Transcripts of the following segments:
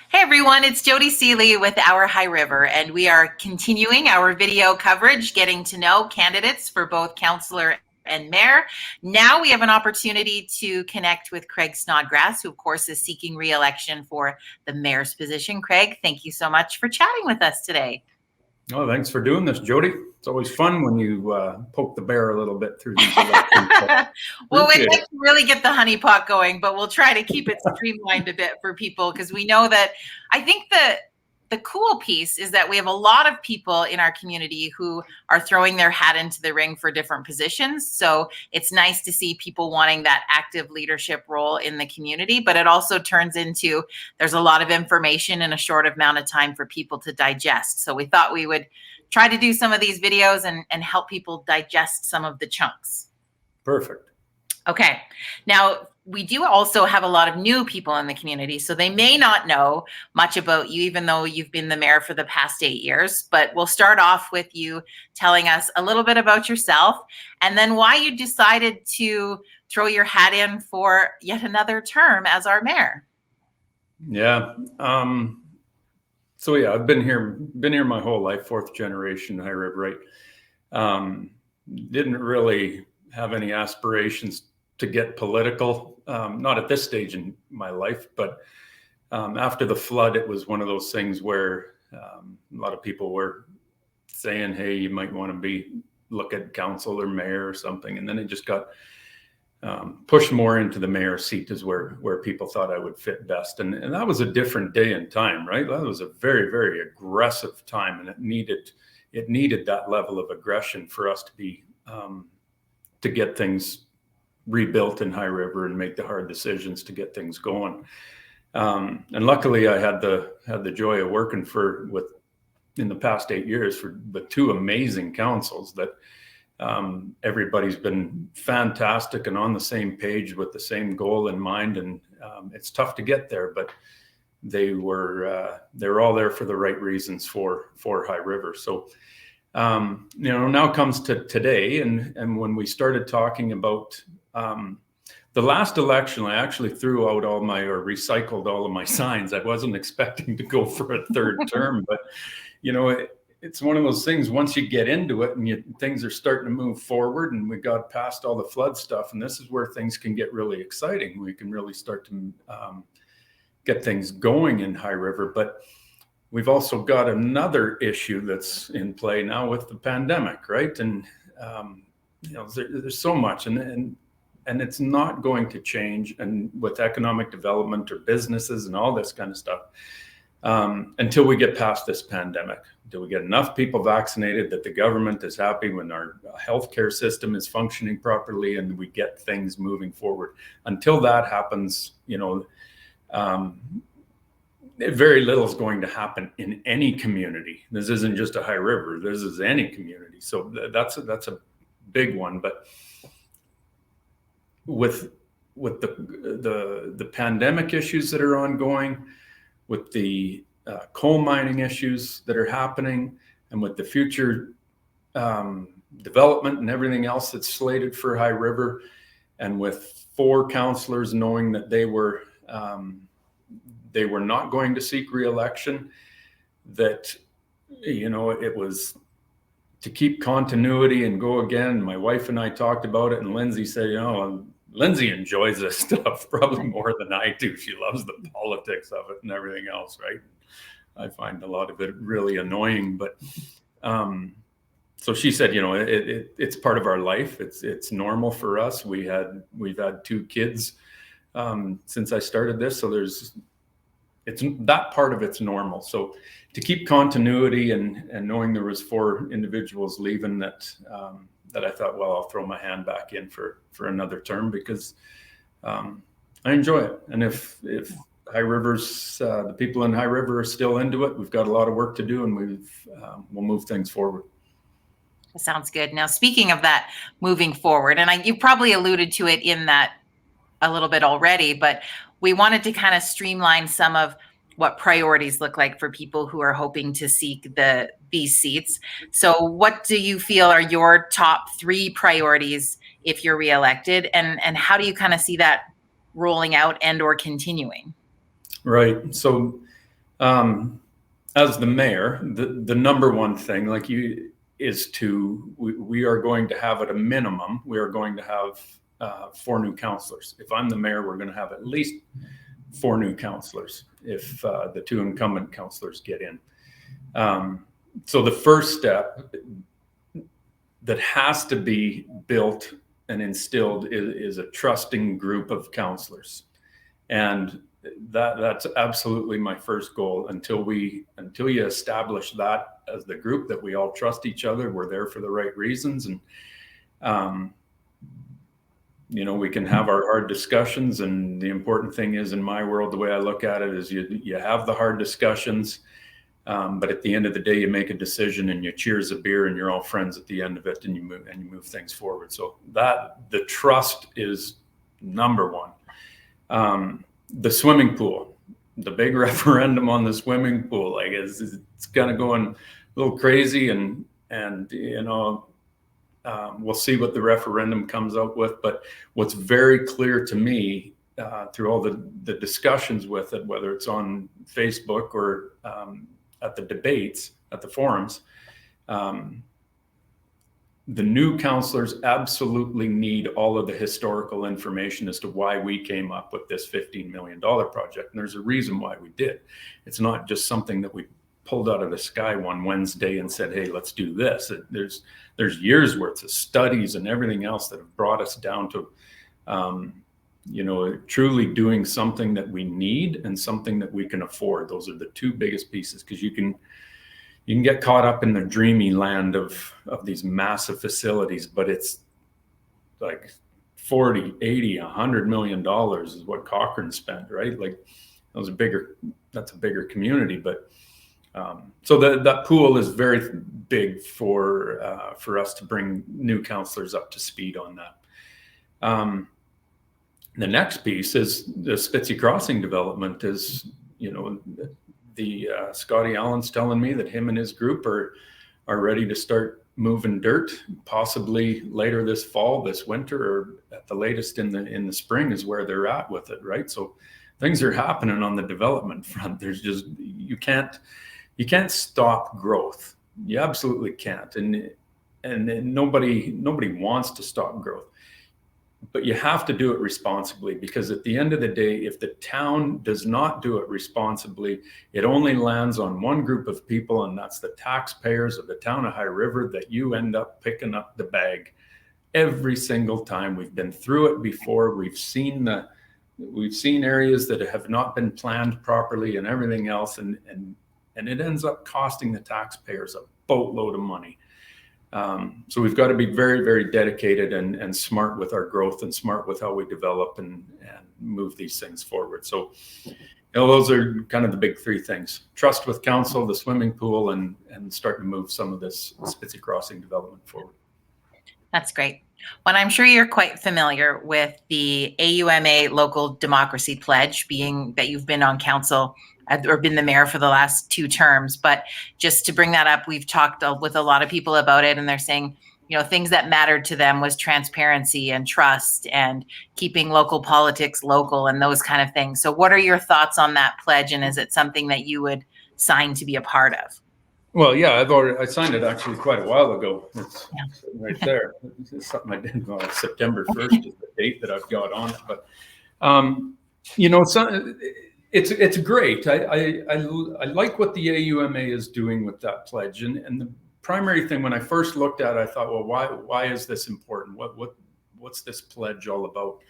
Hey everyone, it's Jody Seeley with Our High River, and we are continuing our video coverage, getting to know candidates for both councillor and mayor. Now we have an opportunity to connect with Craig Snodgrass, who of course is seeking re-election for the mayor's position. Craig, thank you so much for chatting with us today. Oh, thanks for doing this, Jody. It's always fun when you poke the bear a little bit through these elections. Well, we'd like to really get the honeypot going, but we'll try to keep it streamlined a bit for people, because we know that I think the cool piece is that we have a lot of people in our community who are throwing their hat into the ring for different positions. So it's nice to see people wanting that active leadership role in the community, but it also turns into there's a lot of information in a short amount of time for people to digest. So we thought we would try to do some of these videos and help people digest some of the chunks. Perfect. Okay. Now, we do also have a lot of new people in the community, so they may not know much about you, even though you've been the mayor for the past 8 years. But we'll start off with you telling us a little bit about yourself, and then why you decided to throw your hat in for yet another term as our mayor. Yeah. So yeah, I've been here my whole life, fourth generation High River, right? Didn't really have any aspirations to get political, not at this stage in my life, but after the flood, it was one of those things where a lot of people were saying, hey, you might want to look at council or mayor or something. And then it just got pushed more into the mayor seat is where people thought I would fit best. And that was a different day and time, right? That was a very, very aggressive time, and it needed that level of aggression for us to get things rebuilt in High River and make the hard decisions to get things going. And luckily I had the joy of working in the past 8 years with two amazing councils that everybody's been fantastic and on the same page with the same goal in mind. And it's tough to get there, but they're all there for the right reasons for High River. So now comes to today, and when we started talking about the last election, I actually threw out recycled all of my signs. I wasn't expecting to go for a third term, but it's one of those things. Once you get into it and things are starting to move forward, and we got past all the flood stuff, and this is where things can get really exciting. We can really start to get things going in High River, but we've also got another issue that's in play now with the pandemic, right? And there's so much, and it's not going to change, and with economic development or businesses and all this kind of stuff, until we get past this pandemic, until we get enough people vaccinated that the government is happy, when our healthcare system is functioning properly, and we get things moving forward. Until that happens, very little is going to happen in any community. This isn't just a High River. This is any community. So that's a big one. But with the pandemic issues that are ongoing, with the coal mining issues that are happening, and with the future development and everything else that's slated for High River, and with 4 councillors knowing that they were not going to seek re-election, that it was to keep continuity and go again. My wife and I talked about it, and Lindsay said, Lindsay enjoys this stuff probably more than I do. She loves the politics of it and everything else, right? I find a lot of it really annoying, but so she said, it's part of our life. It's normal for us. We've had 2 kids since I started this, so it's that part of it's normal. So to keep continuity and knowing there was 4 individuals leaving, that I thought, well, I'll throw my hand back in for another term, because I enjoy it. And if High River's the people in High River are still into it, we've got a lot of work to do, and we'll move things forward. Sounds good. Now, speaking of that, moving forward, and you probably alluded to it in that a little bit already, but we wanted to kind of streamline some of what priorities look like for people who are hoping to seek these seats. So what do you feel are your top 3 priorities if you're reelected, and how do you kind of see that rolling out and or continuing? Right. So As the mayor, the number one thing, like you, is we are going to have at a minimum, we are going to have 4 new councillors. If I'm the mayor, we're going to have at least 4 new councillors if the 2 incumbent councillors get in. So the first step that has to be built and instilled is a trusting group of councillors, and that's absolutely my first goal. Until you establish that as the group, that we all trust each other, we're there for the right reasons, and we can have our hard discussions. And the important thing is, in my world, the way I look at it is you have the hard discussions, but at the end of the day, you make a decision and you cheers a beer and you're all friends at the end of it, and you move things forward. So the trust is number one. The swimming pool, the big referendum on the swimming pool, like it's kind of going a little crazy, and we'll see what the referendum comes up with. But what's very clear to me through all the discussions with it, whether it's on Facebook or at the debates, at the forums, the new councillors absolutely need all of the historical information as to why we came up with this $15 million project. And there's a reason why we did. It's not just something that we pulled out of the sky one Wednesday and said, hey, let's do this. There's years worth of studies and everything else that have brought us down to, truly doing something that we need and something that we can afford. Those are the 2 biggest pieces, because you can get caught up in the dreamy land of these massive facilities, but it's like 40, 80, $100 million is what Cochrane spent, right? Like that's a bigger community. But so that pool is very big for us to bring new councillors up to speed on that. The next piece is the Spitzy Crossing development. Is Scotty Allen's telling me that him and his group are ready to start moving dirt, possibly later this fall, this winter, or at the latest in the spring is where they're at with it, right? So things are happening on the development front. There's just you can't stop growth. You absolutely can't, and nobody wants to stop growth. But you have to do it responsibly, because at the end of the day, if the town does not do it responsibly, it only lands on one group of people, and that's the taxpayers of the town of High River, that you end up picking up the bag every single time. We've been through it before. We've seen areas that have not been planned properly and everything else, and it ends up costing the taxpayers a boatload of money. So we've got to be very, very dedicated and smart with our growth, and smart with how we develop and move these things forward. So, those are kind of the big 3 things: trust with council, the swimming pool, and start to move some of this Spitzy Crossing development forward. That's great. Well, I'm sure you're quite familiar with the AUMA Local Democracy Pledge, being that you've been on council or been the mayor for the last 2 terms. But just to bring that up, we've talked with a lot of people about it, and they're saying, things that mattered to them was transparency and trust and keeping local politics local and those kind of things. So what are your thoughts on that pledge, and is it something that you would sign to be a part of? Well, yeah, I signed it actually quite a while ago. It's right there. It's something I did. September 1st is the date that I've got on it. But it's great. I like what the AUMA is doing with that pledge, and the primary thing when I first looked at it, I thought, well, why is this important? What's this pledge all about?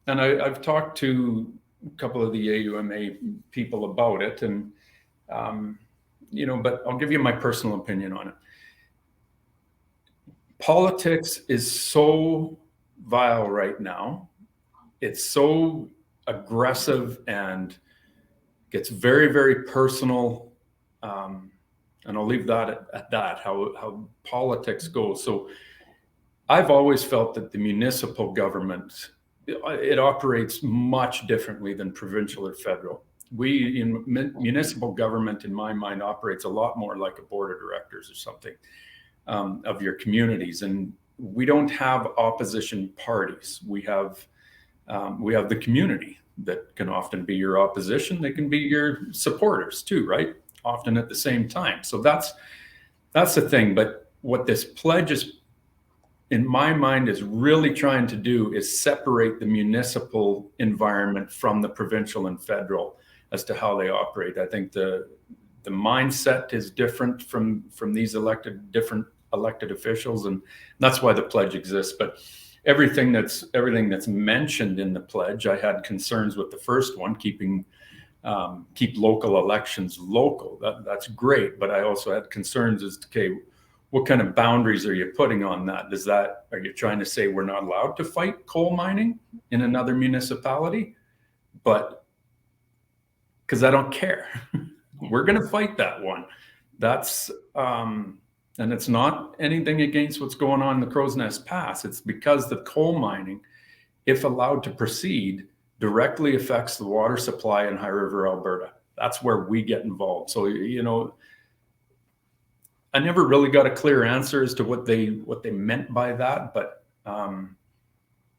And I've talked to a couple of the AUMA people about it, and but I'll give you my personal opinion on it. Politics is so vile right now. It's so aggressive and gets very, very personal. And I'll leave that at that, how politics goes. So I've always felt that the municipal government, it operates much differently than provincial or federal. Municipal government, in my mind, operates a lot more like a board of directors or something of your communities. And we don't have opposition parties. We have the community. that can often be your opposition. They can be your supporters too, right? Often at the same time. So that's the thing. But what this pledge is, in my mind, is really trying to do is separate the municipal environment from the provincial and federal as to how they operate. I think the mindset is different from these different elected officials, and that's why the pledge exists. But everything that's mentioned in the pledge, I had concerns with the first one, keep local elections local. That's great, but I also had concerns as to, okay, what kind of boundaries are you putting on that? Are you trying to say we're not allowed to fight coal mining in another municipality? But because I don't care. We're going to fight that one. That's and it's not anything against what's going on in the Crow's Nest Pass. It's because the coal mining, if allowed to proceed, directly affects the water supply in High River, Alberta. That's where we get involved. So, I never really got a clear answer as to what they meant by that, but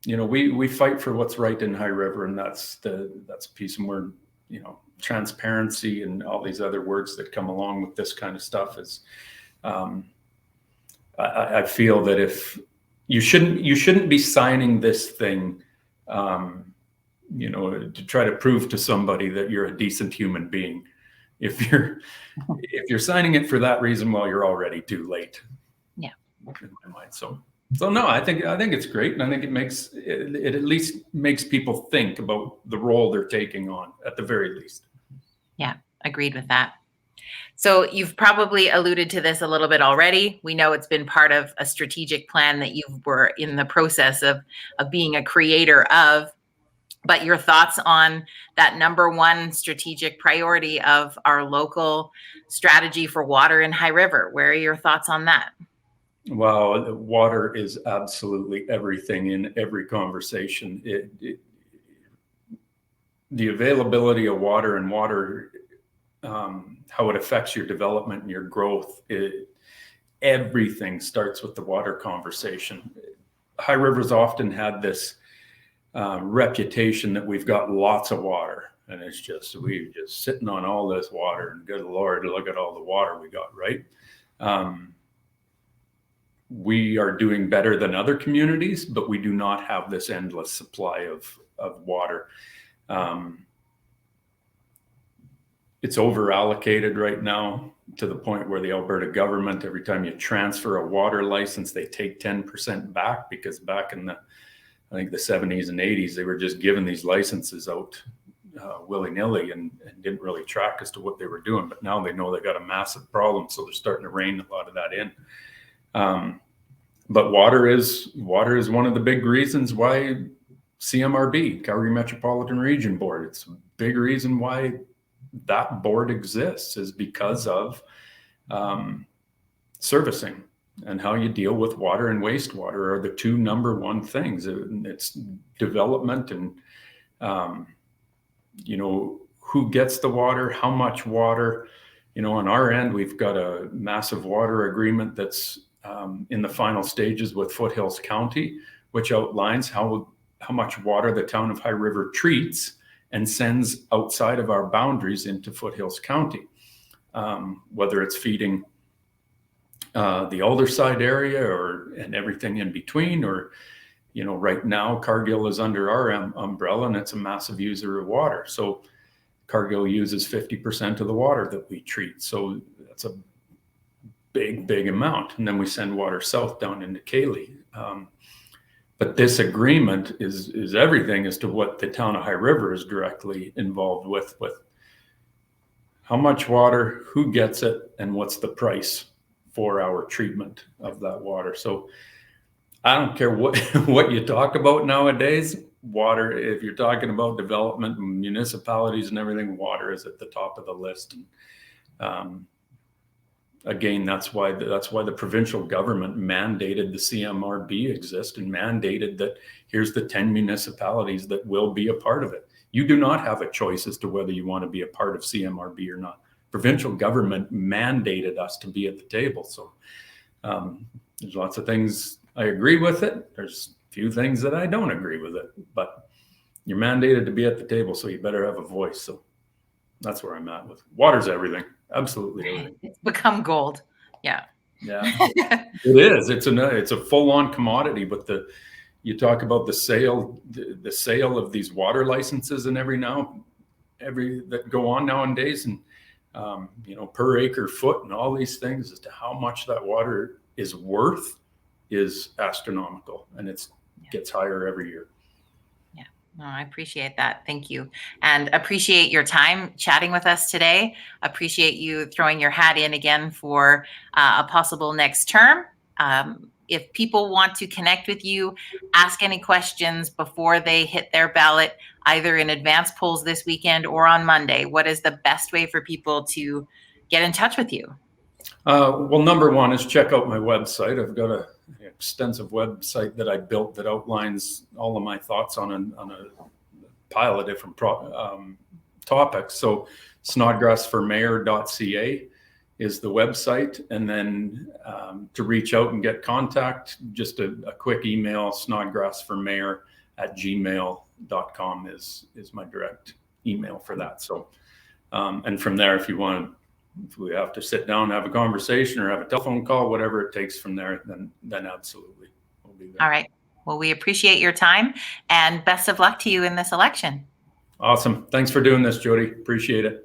we fight for what's right in High River, and that's a piece of word. Transparency and all these other words that come along with this kind of stuff is. I feel that if you shouldn't be signing this thing, to try to prove to somebody that you're a decent human being. If you're signing it for that reason, well, you're already too late. Yeah. In my mind. So no, I think it's great, and I think it at least makes people think about the role they're taking on, at the very least. Yeah, agreed with that. So you've probably alluded to this a little bit already. We know it's been part of a strategic plan that you were in the process of being a creator of. But your thoughts on that number one strategic priority of our local strategy for water in High River? Where are your thoughts on that? Well, water is absolutely everything in every conversation. The availability of water and water, how it affects your development and your growth, everything starts with the water conversation. High River's often had this reputation that we've got lots of water, and we're just sitting on all this water, and good Lord, look at all the water we got, right? We are doing better than other communities, but we do not have this endless supply of water. It's over allocated right now to the point where the Alberta government, every time you transfer a water license, they take 10% back, because back in I think the 70s and 80s, they were just giving these licenses out willy-nilly and didn't really track as to what they were doing. But now they know they got a massive problem, so they're starting to rein a lot of that in. But water is one of the big reasons why CMRB, Calgary Metropolitan Region Board, it's a big reason why that board exists, is because of servicing. And how you deal with water and wastewater are the two number one things. It's development and, who gets the water, how much water. On our end, we've got a massive water agreement that's in the final stages with Foothills County, which outlines how much water the town of High River treats and sends outside of our boundaries into Foothills County, whether it's feeding the Alderside area and everything in between, or right now Cargill is under our umbrella, and it's a massive user of water. So Cargill uses 50% of the water that we treat. So that's a big amount. And then we send water south down into Cayley. But this agreement is everything as to what the town of High River is directly involved with how much water, who gets it, and what's the price for our treatment of that water. So I don't care what you talk about nowadays, water, if you're talking about development and municipalities and everything, water is at the top of the list. And again, that's why the provincial government mandated the CMRB exist, and mandated that here's the 10 municipalities that will be a part of it. You do not have a choice as to whether you want to be a part of CMRB or not. Provincial government mandated us to be at the table. So there's lots of things I agree with it. There's a few things that I don't agree with it, but you're mandated to be at the table, so you better have a voice. So that's where I'm at with water's everything. Absolutely everything. It's become gold. Yeah. Yeah, it is. It's a full-on commodity, but you talk about the sale of these water licenses and every that go on nowadays, and per acre foot and all these things as to how much that water is worth is astronomical, and gets higher every year. Yeah, no, I appreciate that. Thank you. And appreciate your time chatting with us today. Appreciate you throwing your hat in again for a possible next term. If people want to connect with you, ask any questions before they hit their ballot, either in advance polls this weekend or on Monday, what is the best way for people to get in touch with you? Well, number one is check out my website. I've got an extensive website that I built that outlines all of my thoughts on a pile of different topics. So snodgrassformayor.ca is the website. And then to reach out and get contact, just a quick email, snodgrassformayor@gmail.com is my direct email for that. So, and from there, if we have to sit down and have a conversation or have a telephone call, whatever it takes from there, then absolutely we'll be there. All right. Well, we appreciate your time and best of luck to you in this election. Awesome. Thanks for doing this, Jody. Appreciate it.